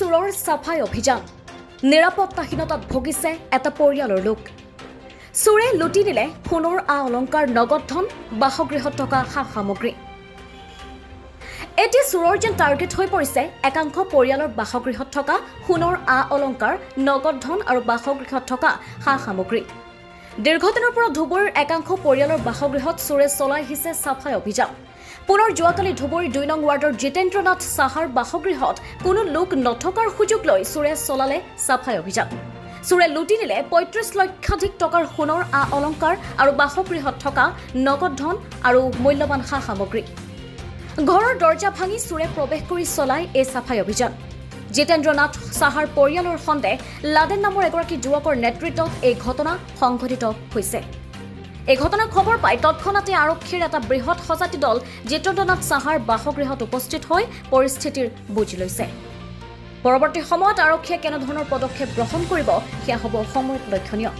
চোৰৰ চাফাই অভিযান নিৰাপত্তাহীনতাত ভুগিছে এটা পৰিয়ালৰ লোক চোৰে লুটি নিলে সোণৰ অলংকাৰ নগদ ধন বাসগৃহত থকা সা সামগ্ৰী এতিয়া চোৰৰ যেন টাৰ্গেট হৈ পৰিছে একাংশ পৰিয়ালৰ বাসগৃহত থকা সোণৰ অলংকাৰ নগদ ধন আৰু বাসগৃহত থকা সা সামগ্ৰী দীৰ্ঘদিনৰ পৰা ধুবুৰীৰ একাংশ পৰিয়ালৰ বাসগৃহত চোৰে চলাই আহিছে চাফাই অভিযান পুনৰ যোৱাকালি ধুবুৰী ২ নং ৱাৰ্ডৰ জিতেন্দ্ৰনাথ সাহাৰ বাসগৃহত কোনো লোক নথকাৰ সুযোগ লৈ চোৰে চলালে চাফাই অভিযান চোৰে লুটি নিলে ৩৫ লক্ষাধিক টকাৰ সোণৰ অলংকাৰ আৰু বাসগৃহত থকা নগদ ধন আৰু মূল্যৱান সা সামগ্ৰী ঘৰৰ দৰ্জা ভাঙি চোৰে প্ৰৱেশ কৰি চলাই এই চাফাই অভিযান জিতেন্দ্ৰনাথ সাহাৰ পৰিয়ালৰ সন্দেহ লাডেন নামৰ এগৰাকী যুৱকৰ নেতৃত্বত এই ঘটনা সংঘটিত হৈছে এই ঘটনাৰ খবৰ পাই তৎক্ষণাতে আৰক্ষীৰ এটা বৃহৎ সজাতি দল জিতেন্দ্ৰনাথ সাহাৰ বাসগৃহত উপস্থিত হৈ পৰিস্থিতিৰ বুজ লৈছে পৰৱৰ্তী সময়ত আৰক্ষীয়ে কেনেধৰণৰ পদক্ষেপ গ্ৰহণ কৰিব সেয়া হ'ব সময়ত লক্ষণীয়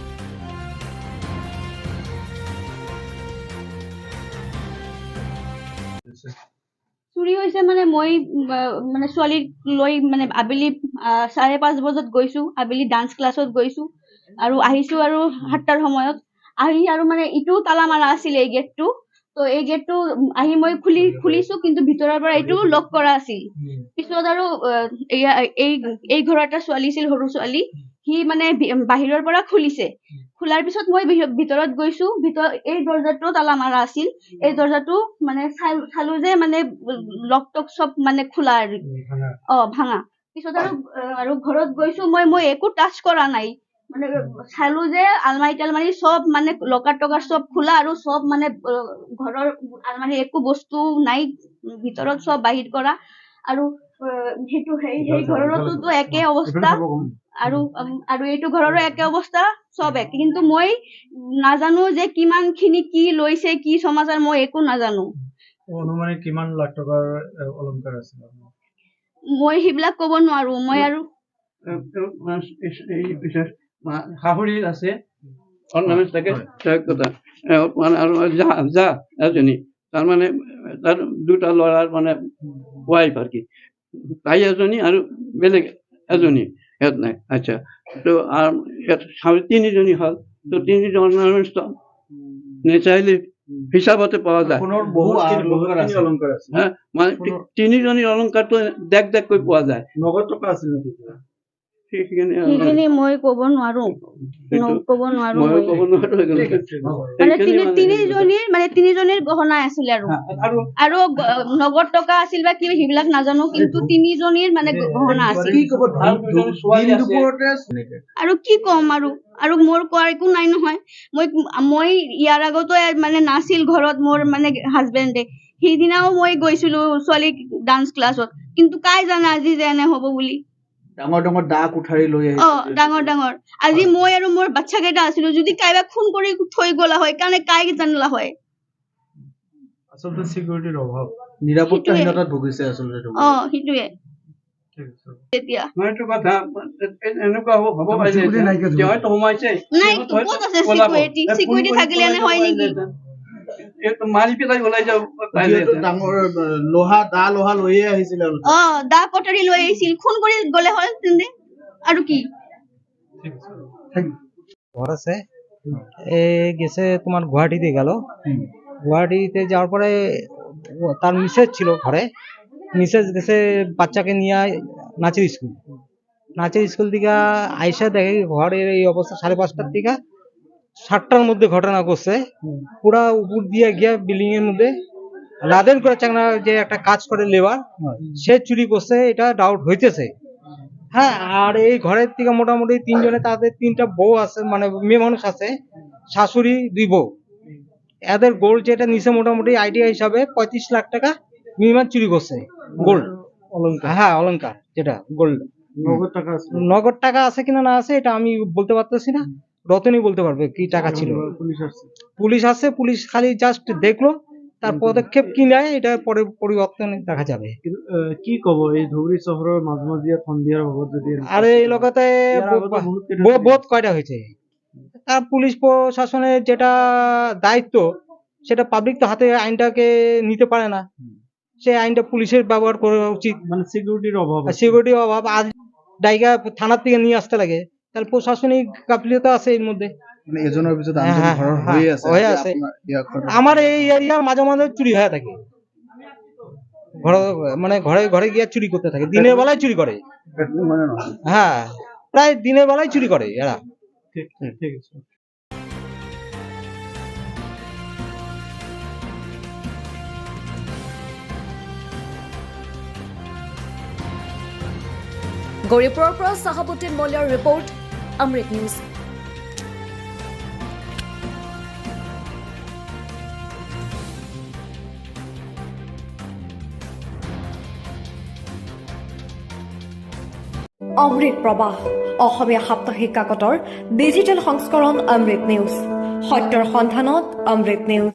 চুৰি হৈছে মই ছোৱালীক লৈ আবেলি 5:30 বজাত গৈছো আবেলি ডান্স ক্লাছত গৈছো আৰু আহিছো আৰু 7টাৰ সময়ত আহি আৰু ইটো তালা মাৰা আছিল এই গেটটো তো এই গেটটো আহি মই খুলিছো কিন্তু ভিতৰৰ পৰা এইটো লক কৰা আছিল পিছত আৰু এই ঘৰৰ এটা ছোৱালী আছিল সৰু ছোৱালী সি বাহিৰৰ পৰা খুলিছে খোলাৰ পিছত মই ভিতৰত গৈছো এই দৰ্জাটো তালা মাৰা আছিল এই দৰ্জাটো চালো যে লক টক সব খোলা আৰু ভাঙা পিছত আৰু ঘৰত গৈছো মই একো টাচ কৰা নাই চালো যে আলমাৰি সব লকাৰ টকাৰ সব খোলা আৰু সব ঘৰৰ আলমাৰি একো বস্তু নাই ভিতৰত সব বাহিৰ কৰা আৰু সেইটো সেই ঘৰতো একে অৱস্থা আৰু এইটো ঘৰৰো একে অৱস্থা সব একে কিন্তু মই নাজানো যে কিমান খিনি কি লৈছে কি সমাচাৰ মই একো নাজানো অনুমানে কিমান লাখ টকাৰ অলংকাৰ আছে মই সেইবিলাক ক'ব নোৱাৰো মই আৰু শাহুৰি আছে তাকে যা এজনী তাৰমানে তাৰ দুটা ল'ৰাৰ ৱাইফ আৰু কি তাই এজনী আৰু বেলেগ এজনী ইয়াত নাই আচ্ছা তো শাহুৰি তিনিজনী হ'ল তো তিনিজনৰ নেচাৰেলি হিচাপতে পোৱা যায় তিনিজনী অলংকাৰটো দেখ পোৱা যায় নগদ টকা আছিল নেকি সেইখিনি মই ক'ব নোৱাৰো তিনিজনীৰ গহনা আছিলে আৰু নগদ টকা আছিল বা কিবা সেইবিলাক নাজানো কিন্তু তিনিজনীৰ গহনা আছিল আৰু কি কম আৰু মোৰ কোৱাৰ একো নাই নহয় মই ইয়াৰ আগতো নাছিল ঘৰত মোৰ হাজবেণ্ডে সেইদিনাও মই গৈছিলো ছোৱালীক ডান্স ক্লাছত কিন্তু কাই জানে আজি যে এনে হ'ব বুলি ডাঙৰ দা কুঠাৰি লৈ ডাঙৰ আজি মই আৰু মোৰ বাচ্চা কেইটা আছিলো যদি কাইবা খুন কৰি থৈ গলা হয় কাৰণে কাই জানলা হয় আচলতে সিকিউৰিটিৰ অভাৱ নিৰাপত্তাহীনতাত ভুগিছে আচলতে সেইটোৱে তেতিয়া মইতো কথা এনেকুৱা হ'ব পাৰে হয়তো সোমাইছে নাই ক'ত আছে সিকিউৰিটি থাকিলে এনে হয় নেকি মাৰি পেলাই ওলাই যাব ডাঙৰ দা লোহা লৈয়ে আহিছিল দা কটাৰী লৈ আহিছিল খুন কৰি গলে হয় তেন্তে আৰু কি ঘর আছে গেছে তোমার গুয়াহাটিতে গেল গুয়াহাটিতে যাওয়ার পরে তার মিসেস ছিল ঘরে মিসেস গেছে বাচ্চাকে নিয়ে নাচের স্কুল থেকে আইসা দেখে ঘরের এই অবস্থা 5:30টার থেকে 7টার মধ্যে ঘটনা করছে পুরা উপর দিয়ে গিয়ে বিল্ডিং এর মধ্যে লাদেন করে চাংনা যে একটা কাজ করে লেবার সে চুরি করছে এটা ডাউট হইতেছে হ্যাঁ আর এই ঘরের থেকে মোটামুটি 3 জনে তাদের 3টা বউ আছে মেয়ে মানুষ আছে শাশুড়ি 2 বউ এদের গোল্ড যেটা নিচে মোটামুটি আইডিয়া হিসাবে 35 লাখ টাকা মিনিমাম চুরি করছে গোল্ড অলংকার হ্যাঁ অলংকার যেটা গোল্ড নগদ টাকা আছে কিনা না আছে এটা আমি বলতে পারতেছি না রতনই বলতে পারবে কি টাকা ছিল পুলিশ আসছে পুলিশ খালি জাস্ট দেখলো তার পদক্ষেপ কি নেয় এটা পরে পরিবর্তন দেখা যাবে কি কব এই ধুবুৰী চহৰৰ মাজমজিয়া সন্ধিয়াৰ ভাগত যদি আরে এই লোকতে বহুত কয়টা হয়েছে তার পুলিশ প্রশাসনের যেটা দায়িত্ব সেটা পাবলিক তো হাতে আইনটাকে নিতে পারে না সেই আইনটা পুলিশের ব্যবহার করা উচিত সিকিউরিটির অভাব আজ ডাইগা থানার থেকে নিয়ে আসতে লাগে, তাহলে প্রশাসনিক গাফিলতি আছে এর মধ্যে। মানে এজনের অভিযোগ হ্যাঁ, আঞ্চলিক ঘটনা হ্যাঁ, হয়ে আছে হয়ে যে আছে। আপনার ঘটনা- আমার এই এরিয়া মাঝে মাঝে চুরি হয়ে থাকে, মানে ঘরে ঘরে গিয়ে চুরি করতে থাকে, দিনের বেলায় চুরি করে। মানে না। হ্যাঁ, প্রায় দিনের বেলায় চুরি করে এরা। ঠিক ঠিক আছে। গৌৰীপুৰৰ পৰা চাহাবুদ্দিন মল্যাৰ ৰিপৰ্ট, অমৃত নিউজ। অমৃত প্ৰবাহ, অসমীয়া সাপ্তাহিক কাকতৰ ডিজিটেল সংস্কৰণ অমৃত নিউজ। সত্যৰ সন্ধানত অমৃত নিউজ।